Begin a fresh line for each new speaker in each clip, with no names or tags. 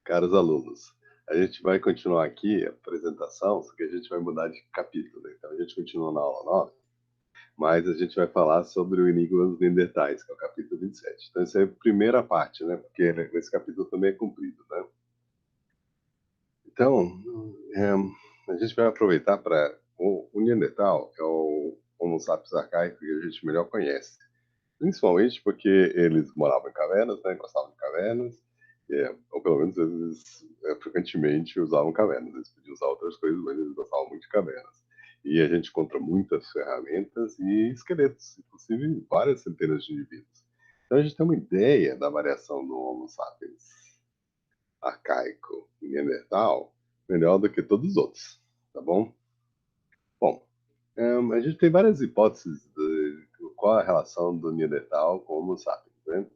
Caros alunos, a gente vai continuar aqui a apresentação, só que a gente vai mudar de capítulo, né? Então a gente continua na aula 9, mas a gente vai falar sobre o Enigma dos Neandertais, que é o capítulo 27. Então essa é a primeira parte, né? Porque esse capítulo também é comprido, né? Então, a gente vai aproveitar para... O Neandertal é o Homo sapiens arcaico que a gente melhor conhece. Principalmente porque eles moravam em cavernas, né? Gostavam de cavernas, ou pelo menos eles frequentemente usavam cavernas. Eles podiam usar outras coisas, mas eles gostavam muito de cavernas. E a gente encontra muitas ferramentas e esqueletos, inclusive várias centenas de indivíduos. Então a gente tem uma ideia da variação do Homo sapiens arcaico e Neandertal melhor do que todos os outros, tá bom? Bom, a gente tem várias hipóteses de qual é a relação do Neandertal com o Homo sapiens, né?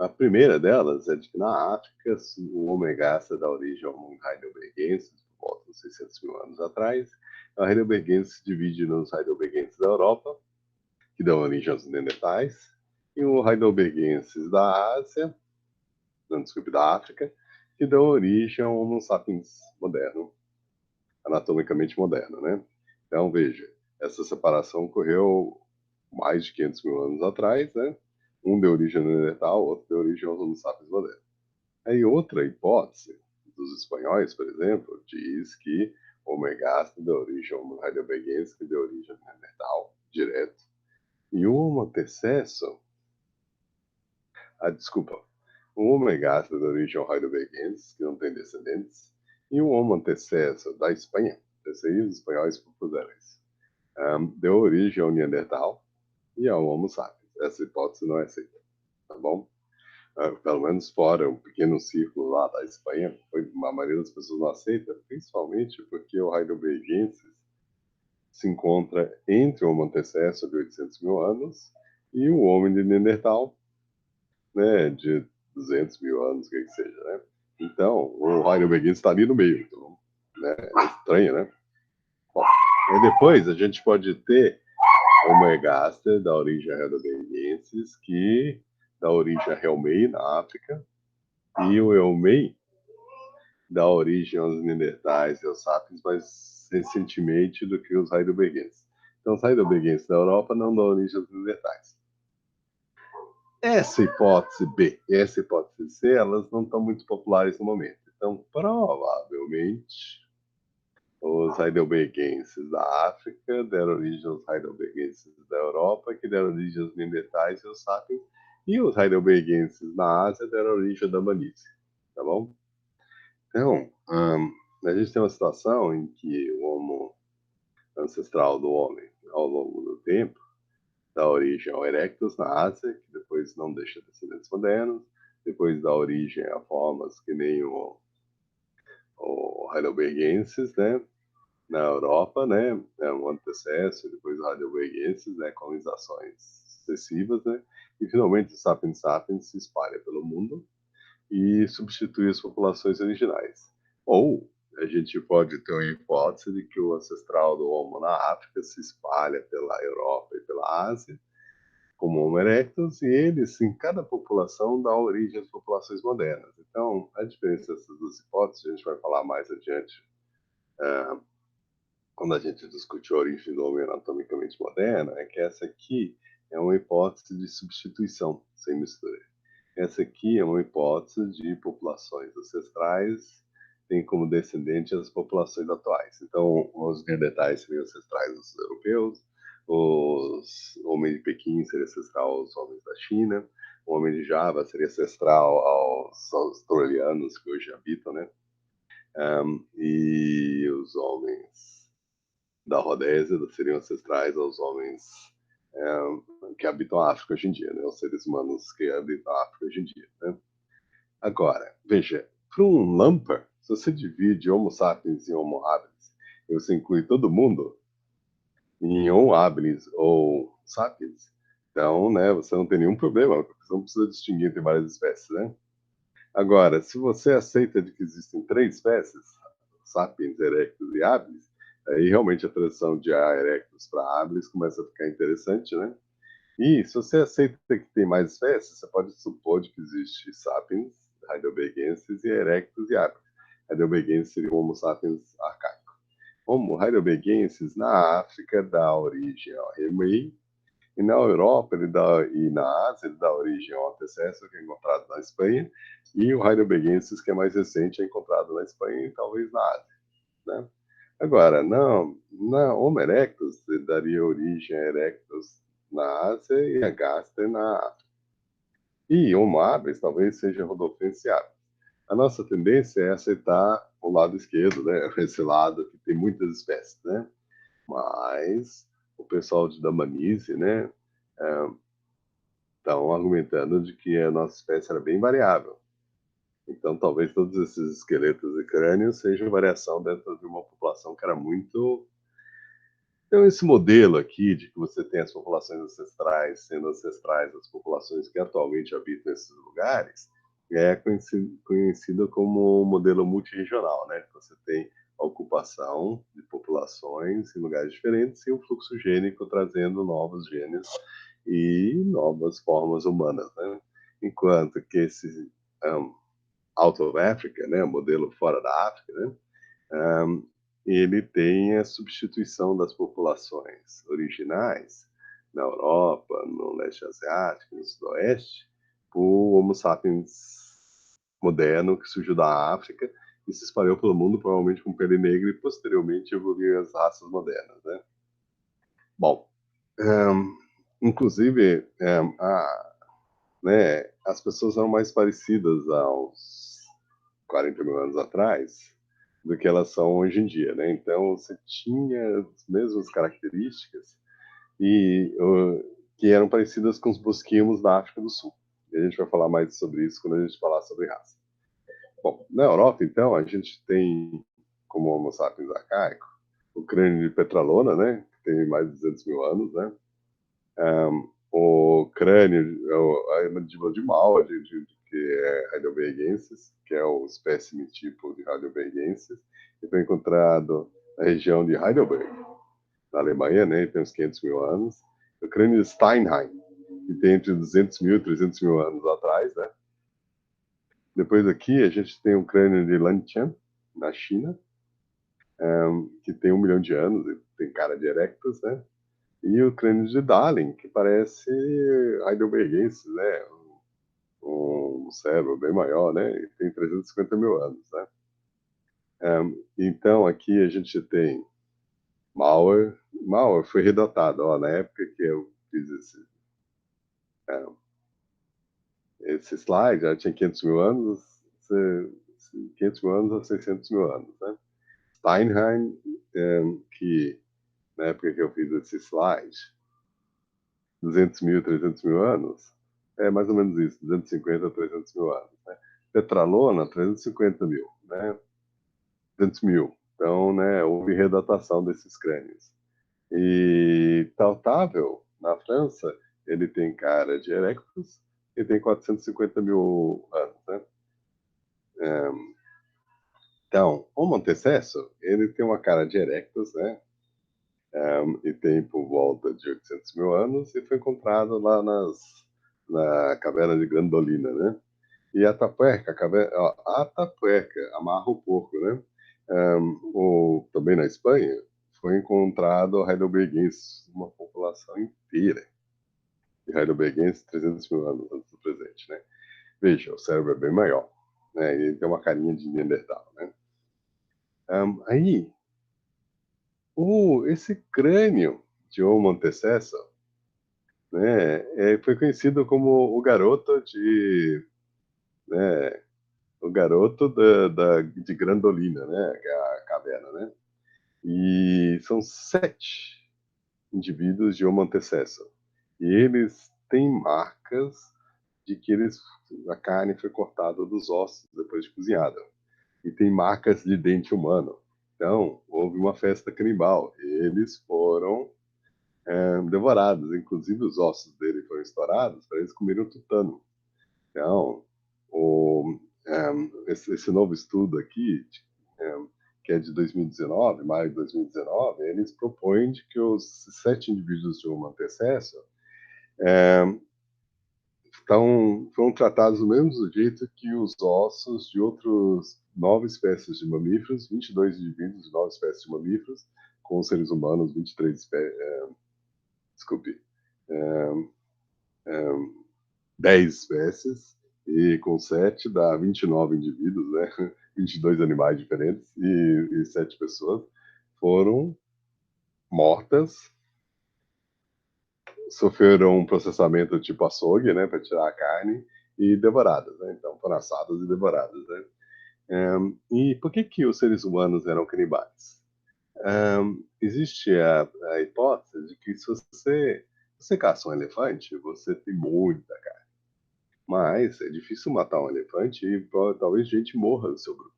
A primeira delas é de que na África o Homo ergaster dá origem ao Homo heidelbergensis, por volta de 600 mil anos atrás. O heidelbergensis se divide nos heidelbergenses da Europa, que dão origem aos neandertais, e o heidelbergensis da Ásia, não, desculpe, da África, que dão origem ao Homo sapiens moderno, anatomicamente moderno, né? Então, veja, essa separação ocorreu mais de 500 mil anos atrás, né? Um deu origem ao Neandertal, outro deu origem aos Homo sapiens modernos. Aí outra hipótese dos espanhóis, por exemplo, diz que o Homo ergaster deu origem ao Homo heidelbergensis, que deu origem ao Neandertal, direto. E o Homo antecesso, desculpa, o Homo ergaster deu origem ao heidelbergensis, que não tem descendentes, e o Homo antecesso da Espanha, esse aí os espanhóis propuseram isso, deu origem ao Neandertal e ao Homo sapiens. Essa hipótese não é aceita, tá bom? Pelo menos fora um pequeno círculo lá da Espanha, a maioria das pessoas não aceita, principalmente porque o heidelbergensis se encontra entre o Homo antecesso de 800 mil anos e o homem de Neandertal, né, de 200 mil anos, que seja, né? Então, o heidelbergensis está ali no meio, então, né, é estranho, né? Bom, e depois a gente pode ter Homo ergaster, da origem a heidelbergensis, que dá origem a Helmei, na África, e o Helmei dá origem aos Neandertais e aos Sapiens mais recentemente do que os Heidelbergenses. Então, os Heidelbergenses da Europa não dão origem aos Neandertais. Essa hipótese B e essa hipótese C, elas não estão muito populares no momento. Então, provavelmente, os Heidelbergenses da África deram origem aos Heidelbergenses da Europa, que deram origem aos Neandertais e aos Sapiens, e os Heidelbergenses na Ásia deram origem à Damanícia, tá bom? Então, a gente tem uma situação em que o Homo ancestral do homem, ao longo do tempo, dá origem ao Erectus na Ásia, que depois não deixa descendentes modernos, depois dá origem a formas que nem o Heidelbergensis, né, na Europa, né, o antecesso, depois o Heidelbergensis, né, colonizações sucessivas, né, e finalmente o Sapiens sapiens se espalha pelo mundo e substitui as populações originais. Ou a gente pode ter uma hipótese de que o ancestral do Homo na África se espalha pela Europa e pela Ásia, como Homo erectus, e eles, em cada população, dá origem às populações modernas. Então, a diferença dessas duas hipóteses, a gente vai falar mais adiante, quando a gente discute a origem do homem anatomicamente moderno, é que essa aqui é uma hipótese de substituição, sem mistura. Essa aqui é uma hipótese de populações ancestrais tem como descendente as populações atuais. Então, os neandertais seriam ancestrais dos europeus, os homens de Pequim seriam ancestral aos homens da China, o homem de Java seria ancestral aos australianos que hoje habitam, né? E os homens da Rodésia seriam ancestrais aos homens que habitam a África hoje em dia, né? Os seres humanos que habitam a África hoje em dia, né? Agora, veja, para um Lamper, se você divide Homo sapiens em Homo habilis, e você inclui todo mundo em Homo habilis ou sapiens, então, né, você não tem nenhum problema, porque você não precisa distinguir entre várias espécies, né? Agora, se você aceita de que existem três espécies, sapiens, erectus e habilis, aí realmente a transição de A erectus para habilis começa a ficar interessante, né? E se você aceita que tem mais espécies, você pode supor de que existe sapiens, heidelbergensis, e erectus e apex. Heidelbergensis seria o Homo sapiens arcaico. Homo heidelbergensis, na África, dá origem ao Remei, e na Europa e na Ásia ele dá origem ao antecessor, que é encontrado na Espanha, e o heidelbergensis, que é mais recente, é encontrado na Espanha e talvez na Ásia. Né? Agora, na Homo erectus, ele daria origem a erectus na Ásia e a gaster na África. E Homo habilis talvez seja Rodolfensis habilis. A nossa tendência é aceitar o lado esquerdo, né? Esse lado que tem muitas espécies, né? Mas o pessoal de Dmanisi, né, estão argumentando de que a nossa espécie era bem variável. Então, talvez todos esses esqueletos e crânios sejam variação dentro de uma população que era muito... Então, esse modelo aqui de que você tem as populações ancestrais sendo ancestrais das populações que atualmente habitam esses lugares é conhecido como modelo multirregional, né? Você tem a ocupação de populações em lugares diferentes e o fluxo gênico trazendo novos genes e novas formas humanas, né? Enquanto que esse out of Africa, né, o modelo fora da África, né, ele tem a substituição das populações originais na Europa, no leste asiático, no sudoeste, por Homo sapiens moderno que surgiu da África e se espalhou pelo mundo, provavelmente com pele negra, e posteriormente evoluiu as raças modernas, né? Bom, inclusive, né, as pessoas eram mais parecidas aos 40 mil anos atrás do que elas são hoje em dia, né? Então, você tinha as mesmas características e que eram parecidas com os bosquimos da África do Sul. E a gente vai falar mais sobre isso quando a gente falar sobre raça. Bom, na Europa, então, a gente tem, como Homo sapiens arcaico, o crânio de Petralona, né? Que tem mais de 200 mil anos, né? O crânio, a mandíbula de Mauer, que é heidelbergensis, que é o espécime tipo de heidelbergensis, que foi encontrado na região de Heidelberg, na Alemanha, né, tem uns 500 mil anos. O crânio de Steinheim, que tem entre 200 mil e 300 mil anos atrás, né. Depois aqui a gente tem o crânio de Lantian, na China, que tem 1 milhão de anos, e tem cara de erectus, né. E o crânio de Darling, que parece heidelbergensis, né, um cérebro bem maior, né, e tem 350 mil anos, né. Então aqui a gente tem Mauer. Mauer foi redatado, ó, na época que eu fiz esse slide, já tinha 500 mil anos, 500 mil anos a 600 mil anos, né. Steinheim, que na época que eu fiz esse slide, 200 mil, 300 mil anos, é mais ou menos isso, 250 a 300 mil anos, né. Petralona, 350 mil, né, 200 mil. Então, né, houve redatação desses crânios. E Tautâvel, na França, ele tem cara de erectus e tem 450 mil anos, né? Então, o Montecessor, ele tem uma cara de erectus, né? E tem por volta de 800 mil anos e foi encontrado lá na caverna de Grandolina, né? E a Atapuerca, a Atapuerca, amarra o porco, né? Também na Espanha, foi encontrado heidelbergensis, uma população inteira de heidelbergensis 300 mil anos antes do presente, né? Veja, o cérebro é bem maior, né? E ele tem uma carinha de Neandertal, né? Aí, esse crânio de Homo antecessor, né, foi conhecido como o garoto né, o garoto de Grandolina, né, que é a caverna, né? E são 7 indivíduos de Homo antecessor. E eles têm marcas de que a carne foi cortada dos ossos depois de cozinhada. E tem marcas de dente humano. Então, houve uma festa canibal. Eles foram devorados. Inclusive, os ossos dele foram estourados para eles comerem o tutano. Então, esse novo estudo aqui, que é de 2019, maio de 2019, eles propõem de que os 7 indivíduos de Homo antecessor foram tratados do mesmo jeito que os ossos de outros 9 espécies de mamíferos, 22 indivíduos de 9 espécies de mamíferos, com os seres humanos, 23 espécies, desculpe, é, é, 10 espécies, e com 7 dá 29 indivíduos, né? 22 animais diferentes e 7 pessoas foram mortas, sofreram um processamento tipo açougue, né, para tirar a carne, e devoradas, né? Então foram assadas e devoradas, né? E por que que os seres humanos eram canibais? Existe a hipótese de que se você caça um elefante, você tem muita carne. Mas é difícil matar um elefante e talvez gente morra do seu grupo.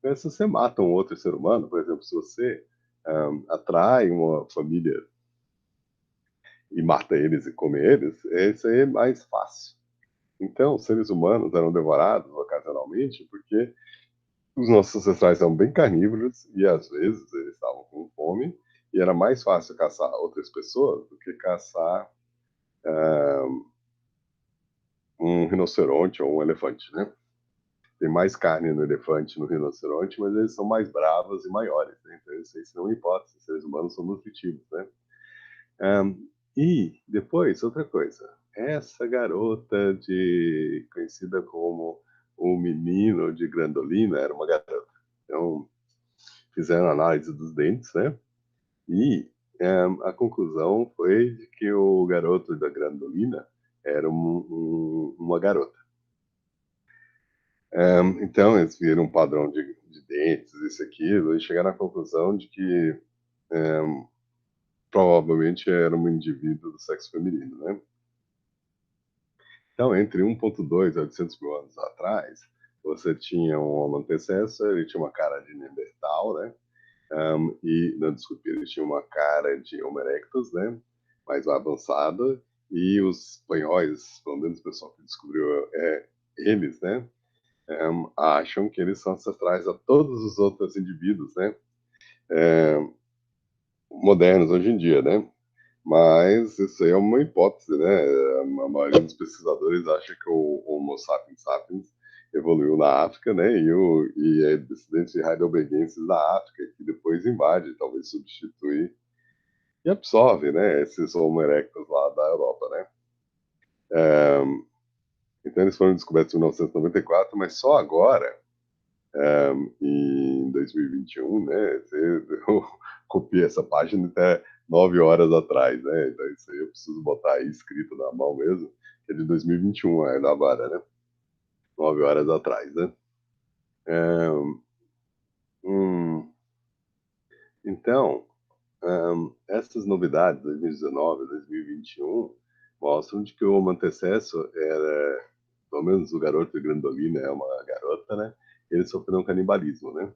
Mas se você mata um outro ser humano, por exemplo, se você atrai uma família e mata eles e come eles, isso aí é mais fácil. Então, os seres humanos eram devorados ocasionalmente porque os nossos ancestrais eram bem carnívoros e às vezes eles estavam com fome e era mais fácil caçar outras pessoas do que caçar um rinoceronte ou um elefante, né? Tem mais carne no elefante e no rinoceronte, mas eles são mais bravos e maiores, né? Então isso aí não importa, os seres humanos são nutritivos, né? E depois, outra coisa, essa garota conhecida como o menino de Grandolina era uma garota. Então fizeram análise dos dentes, né? E a conclusão foi de que o garoto da Grandolina era uma garota. Então, eles viram um padrão de dentes, isso e aquilo, e chegaram à conclusão de que provavelmente era um indivíduo do sexo feminino, né? Então, entre 1.2 a 800 mil anos atrás, você tinha um Homo antecessor, ele tinha uma cara de Neandertal, né? Não, desculpe, ele tinha uma cara de Homo erectus, né? Mais avançada, e os espanhóis, pelo menos o pessoal que descobriu eles, né? Acham que eles são ancestrais a todos os outros indivíduos, né? Modernos hoje em dia, né? Mas isso aí é uma hipótese, né? A maioria dos pesquisadores acha que o Homo sapiens sapiens evoluiu na África, né? E é descendente de heidelbergenses da África, que depois invade, talvez substitui e absorve, né? Esses Homo erectus lá da Europa, né? Então eles foram descobertos em 1994, mas só agora em 2021, né? Eu copiei essa página até 9 horas atrás, né? Então isso aí eu preciso botar aí escrito na mão mesmo, que é de 2021, é da Vara, né? 9 horas atrás, né? É, hum, então, essas novidades, 2019, 2021, mostram de que o Homo antecessor era, pelo menos o garoto de Grandolina é uma garota, né? Ele sofreu um canibalismo, né?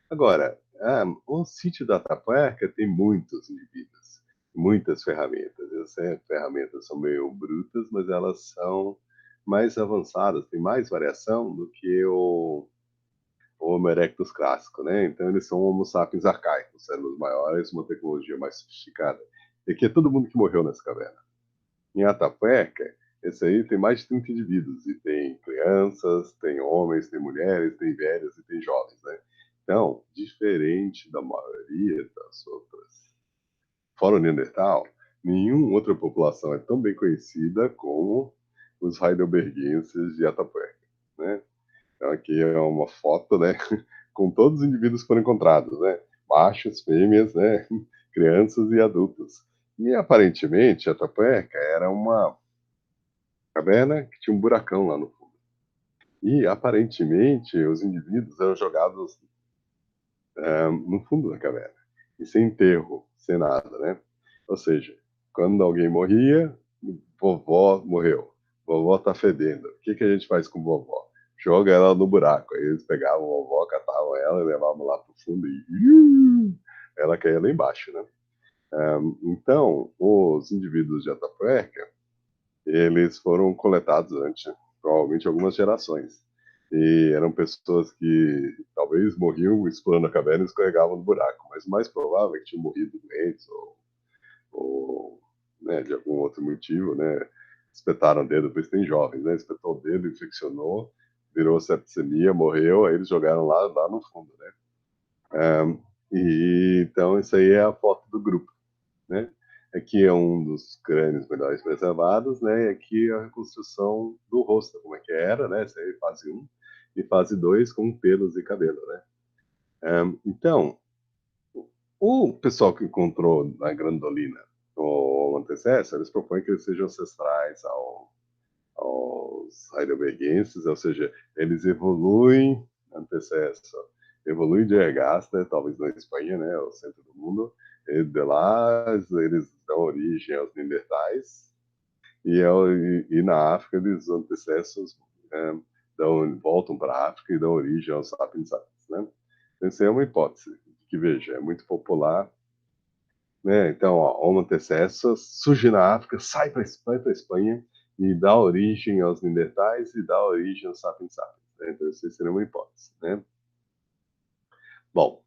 Agora, o sítio da Tapuerca tem muitos indivíduos, muitas ferramentas. Essas ferramentas são meio brutas, mas elas são mais avançadas, tem mais variação do que o Homo erectus clássico, né? Então eles são Homo sapiens arcaicos, células maiores, uma tecnologia mais sofisticada. E aqui é todo mundo que morreu nessa caverna. Em Atapuerca, esse aí tem mais de 30 indivíduos, e tem crianças, tem homens, tem mulheres, tem velhos e tem jovens, né? Então, diferente da maioria das outras, fora o Neandertal, nenhuma outra população é tão bem conhecida como os heidelbergenses de Atapuerca, né? Então, aqui é uma foto, né, com todos os indivíduos que foram encontrados, né? Machos, fêmeas, né? Crianças e adultos. E aparentemente, Atapuerca era uma caverna que tinha um buracão lá no fundo. E aparentemente os indivíduos eram jogados no fundo da caverna, e sem enterro, sem nada, né? Ou seja, quando alguém morria, vovó morreu, vovó tá fedendo. O que que a gente faz com vovó? Joga ela no buraco. Aí eles pegavam a vovó, catavam ela e levavam lá pro fundo e ela caía lá embaixo, né? Então, os indivíduos de Atapuerca, eles foram coletados durante provavelmente algumas gerações. E eram pessoas que talvez morriam explorando a caverna e escorregavam no buraco, mas o mais provável é que tinham morrido doentes ou né, de algum outro motivo, né, espetaram o dedo, por isso tem jovens, né? Espetou o dedo, infeccionou, virou septicemia, morreu, aí eles jogaram lá no fundo, né? Então, isso aí é a foto do grupo, né? Aqui é um dos crânios melhores preservados, né? E aqui é a reconstrução do rosto, como é que era, né? Essa aí é fase 1. E fase 2 com pelos e cabelo, né? Então, o pessoal que encontrou na Grandolina o antecessor, eles propõem que eles sejam ancestrais aos heidelbergenses, ou seja, eles evoluem, antecessor, evoluem de Ergaster, talvez na Espanha, né, o centro do mundo, e de lá eles dão origem aos Neandertais, e na África eles, antecessores, voltam para a África e dão origem aos sapiens sapiens, né? Essa é uma hipótese, que veja, é muito popular, né? Então, ó, Homo antecessor surge na África, sai para a Espanha e dá origem aos Neandertais e dá origem aos Sapiens sapiens. Né? Então, isso seria uma hipótese. Né? Bom,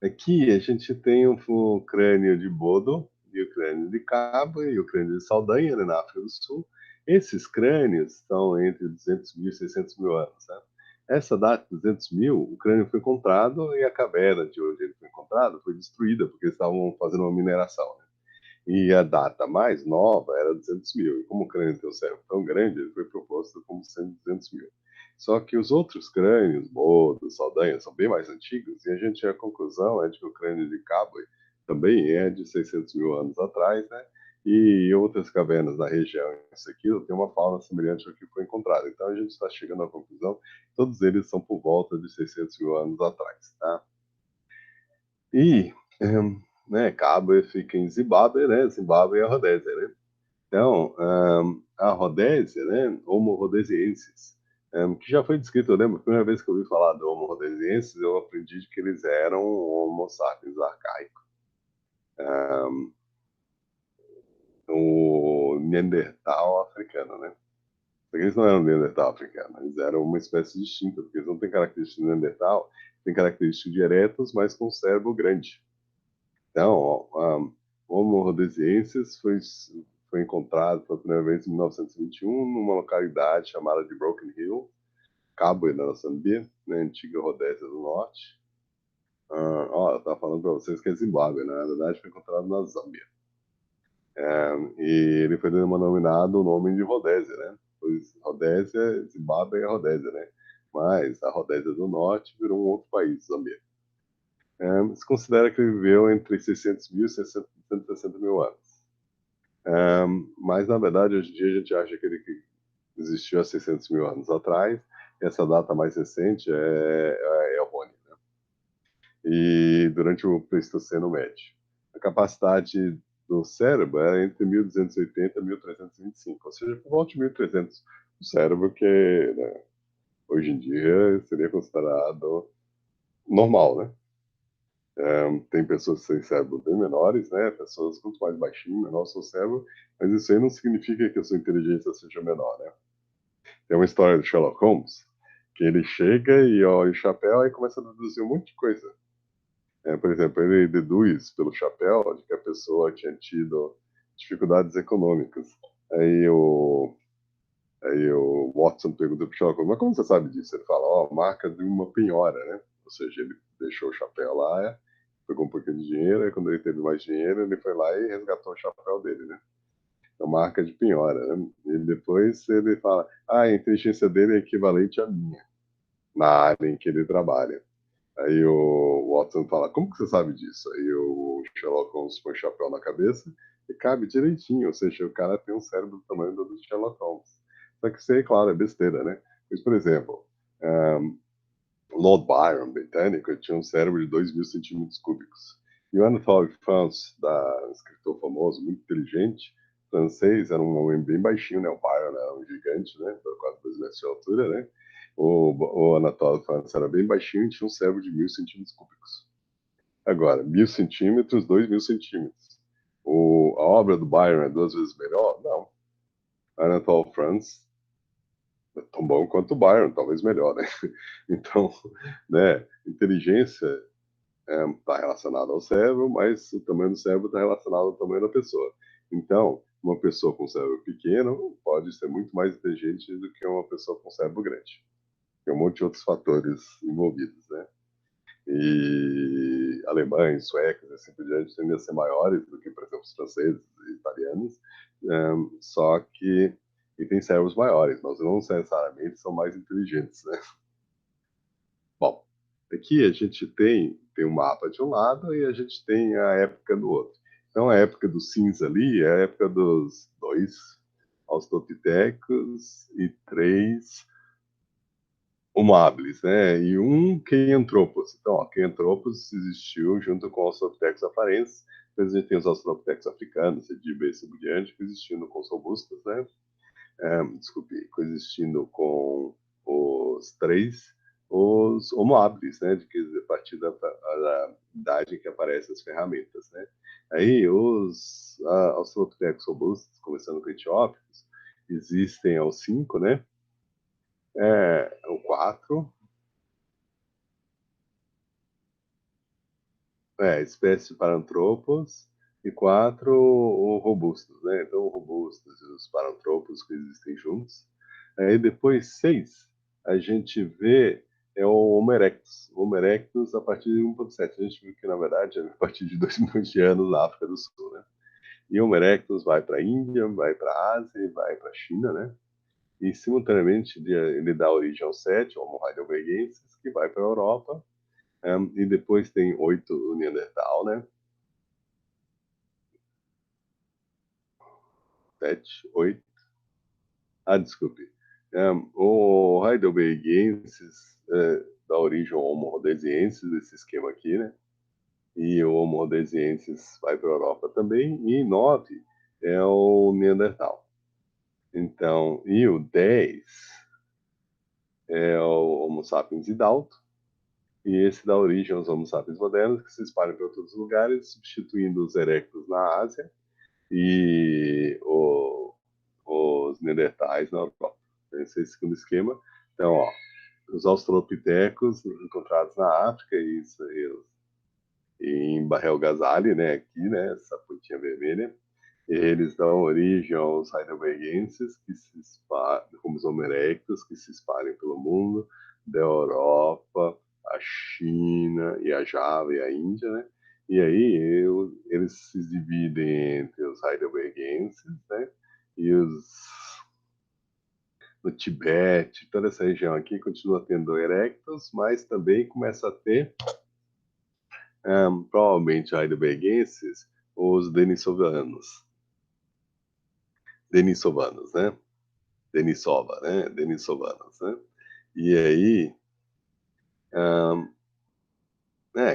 aqui a gente tem o crânio de Bodo, e o crânio de Cabo e o crânio de Saldanha, né, na África do Sul. Esses crânios estão entre 200 mil e 600 mil anos. Né? Essa data, 200 mil, o crânio foi encontrado e a caverna de onde ele foi encontrado foi destruída, porque eles estavam fazendo uma mineração. Né? E a data mais nova era 200 mil. E como o crânio tem um cérebro tão grande, ele foi proposto como sendo 200 mil. Só que os outros crânios, Bodo, Saldanha, são bem mais antigos, e a gente a conclusão é de que o crânio de Cabo também é de 600 mil anos atrás, né? E outras cavernas da região, isso aqui, tem uma fauna semelhante ao que foi encontrado. Então a gente está chegando à conclusão que todos eles são por volta de 600 mil anos atrás, tá? E, né, Cabo fica em Zimbábue, né? Zimbábue é a Rodésia, né? Então, a Rodésia, né, Homo rhodesiensis, que já foi descrito, eu lembro, a primeira vez que eu ouvi falar do Homo rhodesiensis, eu aprendi que eles eram Homo sapiens arcaico. O Neandertal africano, né? Eles não eram Neandertal africano, eles eram uma espécie distinta, porque eles não têm características de Neandertal, têm características de eretos, mas com cérebro grande. Então, Homo rhodesiensis foi encontrado pela primeira vez em 1921 numa localidade chamada de Broken Hill, Cabo na Zâmbia, na antiga Rodésia do Norte. Eu estava falando para vocês que é Zimbábue, né? Na verdade foi encontrado na Zâmbia. E ele foi denominado o nome de Rodésia, né? Pois Rodésia, Zimbábue é Rodésia, né? Mas a Rodésia do Norte virou um outro país, Zâmbia. Se considera que ele viveu entre 600 mil e 660 mil anos. Mas, na verdade, hoje em dia a gente acha que ele existiu há 600 mil anos atrás. Essa data mais recente é errônea. Né? E durante o Pleistoceno Médio. A capacidade do cérebro era entre 1280 e 1325, ou seja, por volta de 1300. O cérebro que, né, hoje em dia, seria considerado normal, né? Tem pessoas que têm cérebro bem menores, né? Pessoas muito mais baixinhas, menor seu cérebro, mas isso aí não significa que a sua inteligência seja menor, né? Tem uma história do Sherlock Holmes, que ele chega e olha o chapéu e começa a deduzir um monte de coisa. Por exemplo, ele deduz pelo chapéu de que a pessoa tinha tido dificuldades econômicas. Aí o, aí o Watson pergunta para o Sherlock Holmes, mas como você sabe disso? Ele fala, marca de uma penhora, né? Ou seja, ele deixou o chapéu lá, pegou um pouquinho de dinheiro, e quando ele teve mais dinheiro, ele foi lá e resgatou o chapéu dele, né? A marca de penhora, né? E depois ele fala, a inteligência dele é equivalente à minha, na área em que ele trabalha. Aí o Watson fala, como que você sabe disso? Aí o Sherlock Holmes põe o chapéu na cabeça e cabe direitinho, ou seja, o cara tem um cérebro do tamanho do Sherlock Holmes. Só que isso aí, claro, é besteira, né? Mas, por exemplo, Lord Byron, britânico, tinha um cérebro de 2.000 centímetros cúbicos. E o Anatole France, um escritor famoso, muito inteligente, francês, era um homem bem baixinho, né? O Byron era um gigante, né? Quase 2 metros de altura, né? O Anatole France era bem baixinho e tinha um cérebro de 1.000 centímetros cúbicos. Agora, 1.000 centímetros, 2.000 centímetros. A obra do Byron é 2 vezes melhor? Não. Anatole France é tão bom quanto o Byron, talvez melhor, né? Então, né, inteligência está relacionada ao cérebro, mas o tamanho do cérebro está relacionado ao tamanho da pessoa. Então, Uma pessoa com cérebro pequeno pode ser muito mais inteligente do que uma pessoa com cérebro grande. Tem um monte de outros fatores envolvidos, né? E alemães, suecos e assim por diante tendem a ser maiores do que, por exemplo, os franceses e italianos, só que e têm cérebros maiores, mas não necessariamente são mais inteligentes, né? Bom, aqui a gente tem um mapa de um lado e a gente tem a época do outro. Então, a época do cinza ali é a época dos dois australopitecos e três Homo habilis, né? E um Kenhanthropus. Então, ó, Kenhanthropus existiu junto com os Australopithecus afarenses. Depois a gente tem os Australopithecus africanos, Sediba e assim por diante, coexistindo com os robustos, né? Desculpe, coexistindo com os três, os Homo habilis, né? De que a partir da idade em que aparecem as ferramentas, né? Aí os Australopithecus robustos, começando com etiópicos, existem aos 5, né? O 4, espécie Paranthropus, e 4, o robustos, né? Então, o robustos e os Paranthropus que existem juntos. Aí depois 6, a gente vê o Homo erectus. O Homo erectus a partir de 1,7. A gente viu que, na verdade, é a partir de 2 milhões de anos na África do Sul, né? E o Homo erectus vai para a Índia, vai para a Ásia e vai para a China, né? E, simultaneamente, ele dá origem ao 7, o Homo heidelbergensis, que vai para a Europa. E depois tem 8, o Neandertal, né? 7, 8. Desculpe. O heidelbergensis dá origem ao Homo rhodesiensis, esse esquema aqui, né? E o Homo rhodesiensis vai para a Europa também. E 9 é o Neandertal. Então, e o 10 é o Homo sapiens idalto. E esse dá origem aos Homo sapiens modernos, que se espalham para todos os lugares, substituindo os erectus na Ásia e os Neandertais na Europa. Esse é o segundo esquema. Então, ó, os australopitecos encontrados na África e em Barrel Ghazali, né, aqui, né, essa pontinha vermelha, eles dão origem aos heidelbergenses, que se espalham, como os Homo erectus, que se espalham pelo mundo, da Europa, a China e a Java e a Índia, né? E aí eles se dividem entre os heidelbergenses, né? E os no Tibete, toda essa região aqui continua tendo erectus, mas também começa a ter, provavelmente heidelbergenses, os denisovanos. Denisovanos, né? Denisova, né? Denisovanos, né? E aí,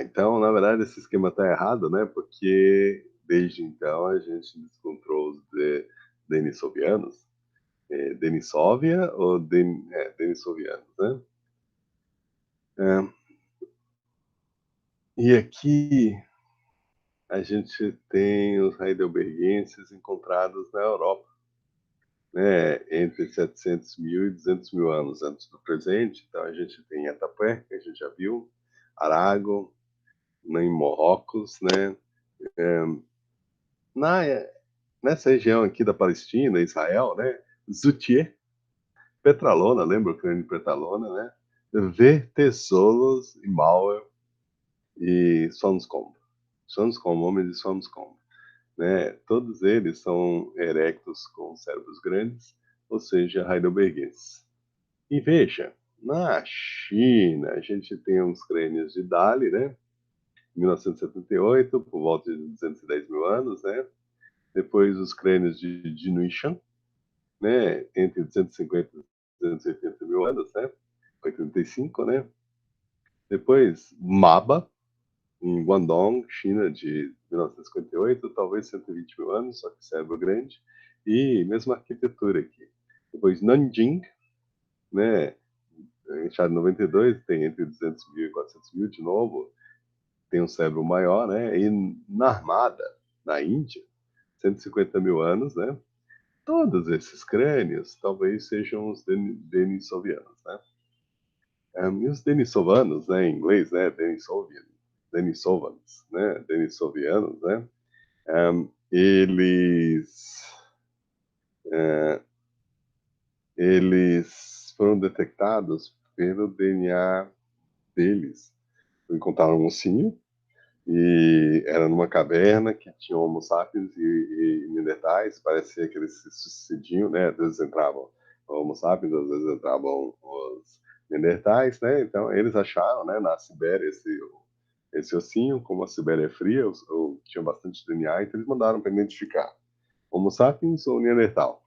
então, na verdade, esse esquema está errado, né? Porque desde então a gente encontrou os denisovianos, Denisóvia ou denisovianos, né? E aqui a gente tem os heidelbergenses encontrados na Europa, né? Entre 700 mil e 200 mil anos antes do presente. Então a gente tem Atapuerca, que a gente já viu, Arago, em Marrocos, né? Na, nessa região aqui da Palestina, Israel, né? Zutier, Petralona, lembra o crânio de Petralona, né? Vertesolos e Mauer e Swanscombe. Swanscombe, homem de Swanscombe. Né? Todos eles são erectos com cérebros grandes, ou seja, heidelbergenses. E veja, na China, a gente tem uns crânios de Dali, né? 1978, por volta de 210 mil anos, né? Depois os crânios de Dinuishan, né? Entre 250 e 280 mil anos, né? 85, né? Depois Maba, em Guangdong, China, de 1958, talvez 120 mil anos, só que cérebro grande. E mesma arquitetura aqui. Depois Nanjing, né? Em 92, tem entre 200 mil e 400 mil de novo, tem um cérebro maior, né? E Narmada, na Índia, 150 mil anos, né? Todos esses crânios talvez sejam os denisovianos, né? E os denisovanos, né, em inglês, né, Denisovans, né, denisovianos, né? Eles eles foram detectados pelo DNA deles. Encontraram um ossinho e era numa caverna que tinha Homo sapiens e Neandertais. Parecia que eles se sucediam, né? Às vezes entravam Homo sapiens, às vezes entravam os Neandertais, né? Então eles acharam, né, na Sibéria esse ossinho. Como a Sibéria é fria, tinha bastante DNA, então eles mandaram para identificar Homo sapiens ou Neandertal.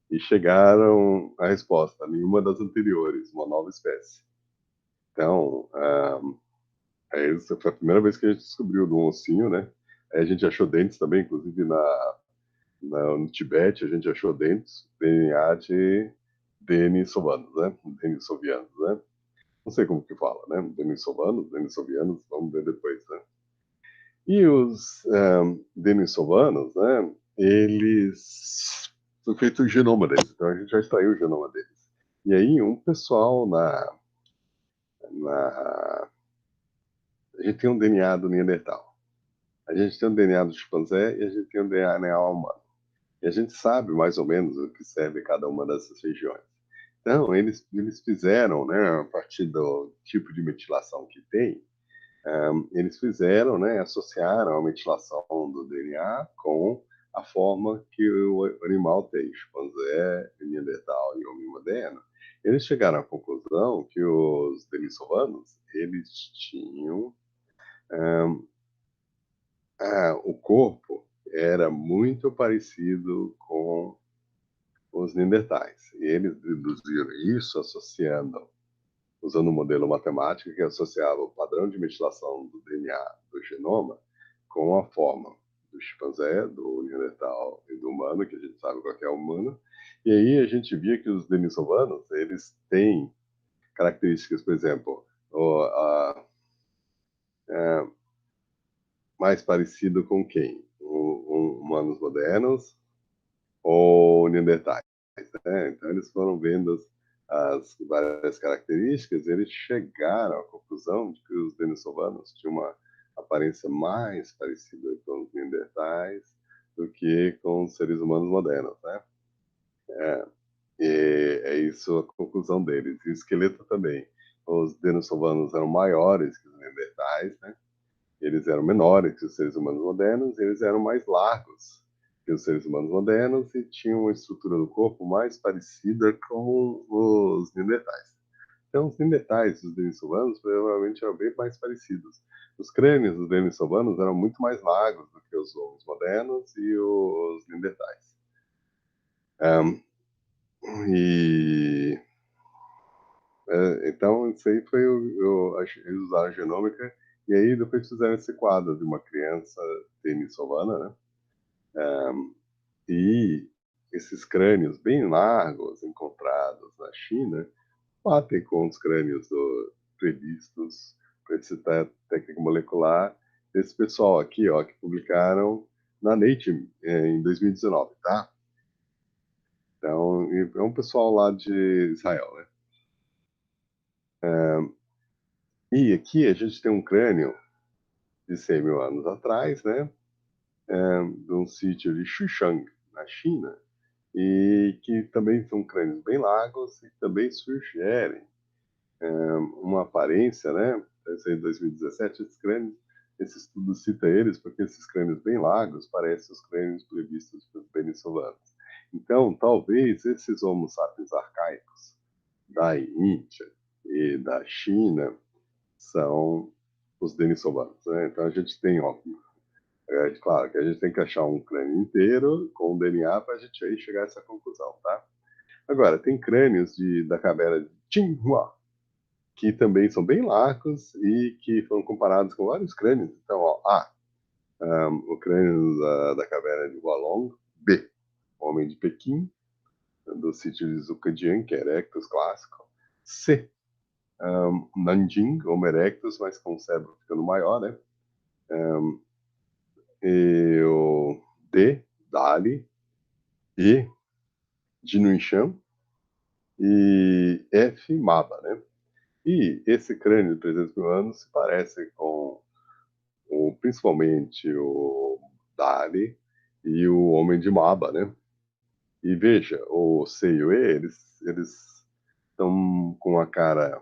E chegaram à resposta: nenhuma das anteriores, uma nova espécie. Então, essa foi a primeira vez que a gente descobriu do ossinho, né? Aí a gente achou dentes também, inclusive no Tibete, a gente achou dentes, DNA de denisovanos, né? Denisovanos, né? Não sei como que fala, né? Denisovanos, denisovanos, vamos ver depois, né? E os denisovanos, né? Eles foi feito o genoma deles, então a gente já extraiu o genoma deles. E aí um pessoal na a gente tem um DNA do Neandertal, a gente tem um DNA do chimpanzé e a gente tem um DNA humano. E a gente sabe mais ou menos o que serve cada uma dessas regiões. Então, eles fizeram, né, a partir do tipo de metilação que tem, eles fizeram, né, associaram a metilação do DNA com a forma que o animal tem, chimpanzé, Neandertal e homem moderno. Eles chegaram à conclusão que os denisovanos, eles tinham o corpo era muito parecido com os Neandertais. E eles deduziram isso usando um modelo matemático que associava o padrão de metilação do DNA do genoma com a forma do chimpanzé, do Neandertal e do humano, que a gente sabe qual é o humano. E aí a gente via que os denisovanos, eles têm características, por exemplo, mais parecido com quem? Humanos modernos ou Neandertais, né? Então eles foram vendo as várias características e eles chegaram à conclusão de que os denisovanos tinham uma aparência mais parecida com os Neandertais do que com os seres humanos modernos, né? E é isso a conclusão deles. E o esqueleto também. Os denisovanos eram maiores que os Neandertais, né? Eles eram menores que os seres humanos modernos, eles eram mais largos que os seres humanos modernos e tinham uma estrutura do corpo mais parecida com os Neandertais. Então, os Neandertais e os denisovanos provavelmente eram bem mais parecidos. Os crânios dos denisovanos eram muito mais largos do que os homens modernos e os Neandertais. Um, e então, isso aí foi eles usaram a genômica e aí depois fizeram esse quadro de uma criança denisovana, né? E esses crânios bem largos encontrados na China batem com os crânios previstos para esse técnico molecular desse pessoal aqui, ó, que publicaram na Nature em 2019, tá? Então, é um pessoal lá de Israel, né? E aqui a gente tem um crânio de 100 mil anos atrás, né? De um sítio de Xuchang, na China, e que também são crânios bem largos e também sugerem uma aparência, né? Esse aí, 2017, esses crânios, esse estudo cita eles porque esses crânios bem largos parecem os crânios previstos pelos denisovanos. Então, talvez esses Homo sapiens arcaicos da Índia e da China são os denisovanos, né? Então a gente tem, ó, claro que a gente tem que achar um crânio inteiro com o DNA para a gente aí chegar a essa conclusão, tá? Agora, tem crânios da caverna de Tsinghua, que também são bem largos e que foram comparados com vários crânios. Então, ó, o crânio da caverna de Hualong, B, homem de Pequim, do sítio de Zhuangjiang, que é Erectus clássico, C, Nanjing, Homo erectus, mas com o cérebro ficando maior, né? E o D, Dali, E, Dinuishan e F, Maba, né? E esse crânio de 300 mil anos se parece com principalmente o Dali e o Homem de Maba, né? E veja, o C e o E, eles estão com a cara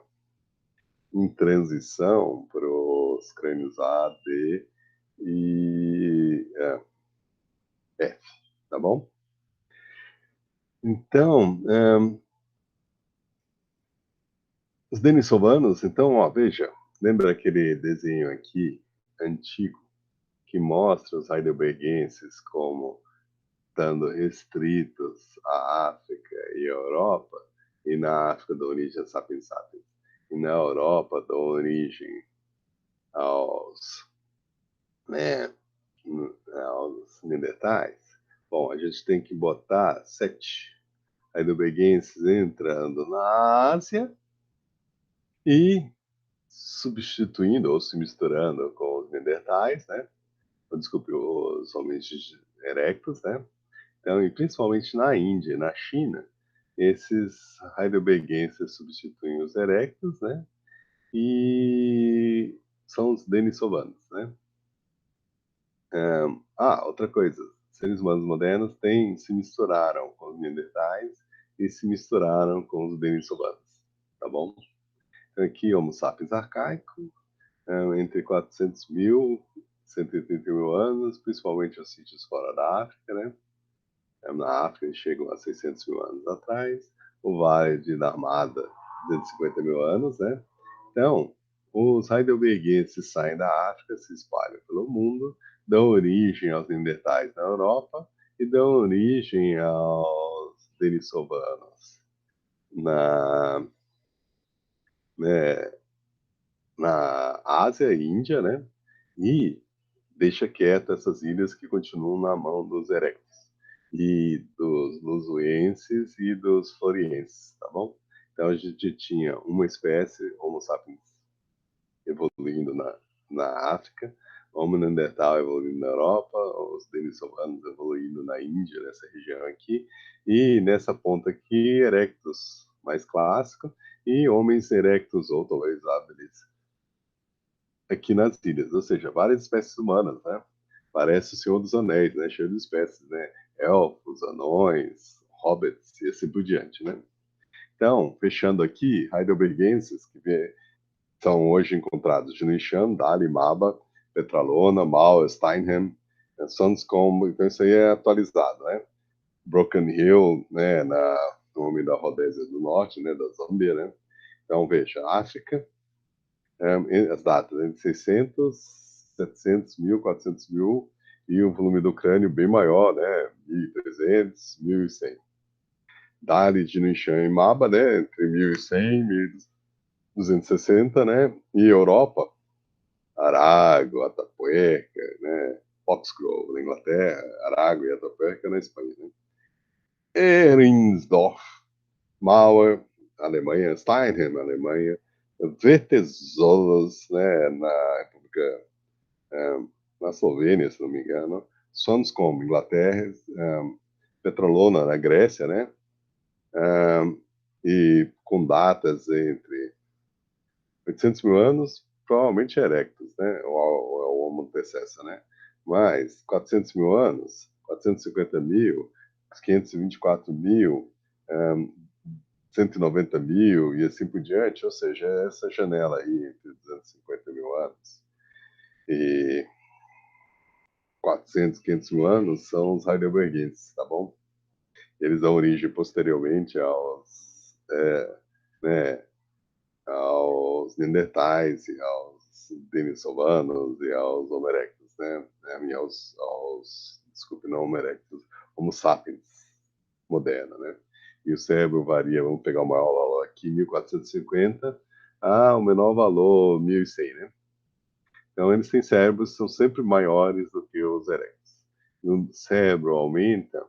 em transição para os crânios A, D e F, tá bom? Então, os denisovanos, então, ó, veja, lembra aquele desenho aqui, antigo, que mostra os heidelbergenses como estando restritos à África e à Europa, e na África da origem sapiens sapiens, e na Europa da origem aos, né, aos neandertais. Bom, a gente tem que botar 7 heidelbergenses entrando na Ásia e substituindo ou se misturando com os neandertais, né? Desculpe, os homens erectos, né? Então, e principalmente na Índia e na China, esses heidelbergenses substituem os erectos, né? E são os denisovanos, né? Outra coisa, seres humanos modernos se misturaram com os neandertais e se misturaram com os denisovanos, tá bom? Então, aqui, Homo sapiens arcaico, entre 400 mil e 130 mil anos, principalmente os sítios fora da África, né? Na África, eles chegam a 600 mil anos atrás, o Vale de Narmada, 250 mil anos, né? Então, os heidelbergenses saem da África, se espalham pelo mundo, dão origem aos neandertais na Europa e dão origem aos denisovanos na, né, na Ásia e Índia, né? E deixa quieto essas ilhas que continuam na mão dos erectos e dos lusuenses e dos florienses, tá bom? Então a gente tinha uma espécie, Homo sapiens, evoluindo na África, Homo neandertal evoluindo na Europa, os denisovanos evoluindo na Índia, nessa região aqui, e nessa ponta aqui, erectus mais clássico, e homens erectus ou talvez habilis aqui nas ilhas, ou seja, várias espécies humanas, né? Parece o Senhor dos Anéis, né? Cheio de espécies, né? Elfos, anões, hobbits e assim por diante, né? Então, fechando aqui, heidelbergenses, que são hoje encontrados de Nishan, Dali, Maba, Petralona, Mal, Steinheim, Sonscombe, então isso aí é atualizado, né? Broken Hill, né? No nome da Rodésia do Norte, né? Da Zâmbia, né? Então, veja, África, as datas entre 600, 700 mil, 400 mil e o volume do crânio bem maior, né? 1.300, 1.100. Dali de Nishan e Maba, né? Entre 1.100 e 1.260, né? E Europa, Arago, Atapuerca, né? Foxglove na Inglaterra, Arago e Atapuerca na Espanha, né? Ehringsdorf, Mauer, Alemanha, Steinheim, Alemanha, Vertezolas, né, na República, na Eslovênia, se não me engano, Sonscombe, Inglaterra, Petrolona, na Grécia, né, e com datas entre 800 mil anos, provavelmente erectus, né, ou o Homo antecessa, né, mas 400 mil anos, 450 mil, 524 mil, 190 mil e assim por diante, ou seja, essa janela aí entre 250 mil anos e 400, 500 mil anos são os heidelbergenses, tá bom? Eles dão origem posteriormente né, aos neandertais e aos denisovanos e aos homo erectus, né? E desculpe, não homo erectus, homo sapiens moderna, né? E o cérebro varia, vamos pegar o maior valor aqui, 1450, o menor valor, 1100, né? Então, eles têm cérebros que são sempre maiores do que os erectus. E o cérebro aumenta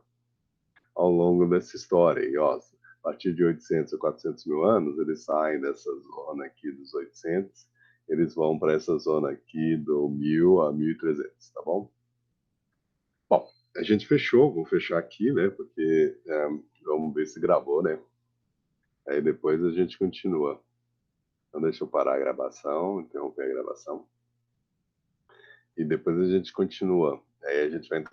ao longo dessa história. E, ó, a partir de 800 a 400 mil anos, eles saem dessa zona aqui dos 800, eles vão para essa zona aqui do 1000 a 1300, tá bom? Bom, a gente fechou, vou fechar aqui, né? Porque vamos ver se gravou, né? Aí depois a gente continua. Então deixa eu parar a gravação, interromper a gravação. E depois a gente continua. Aí a gente vai entrar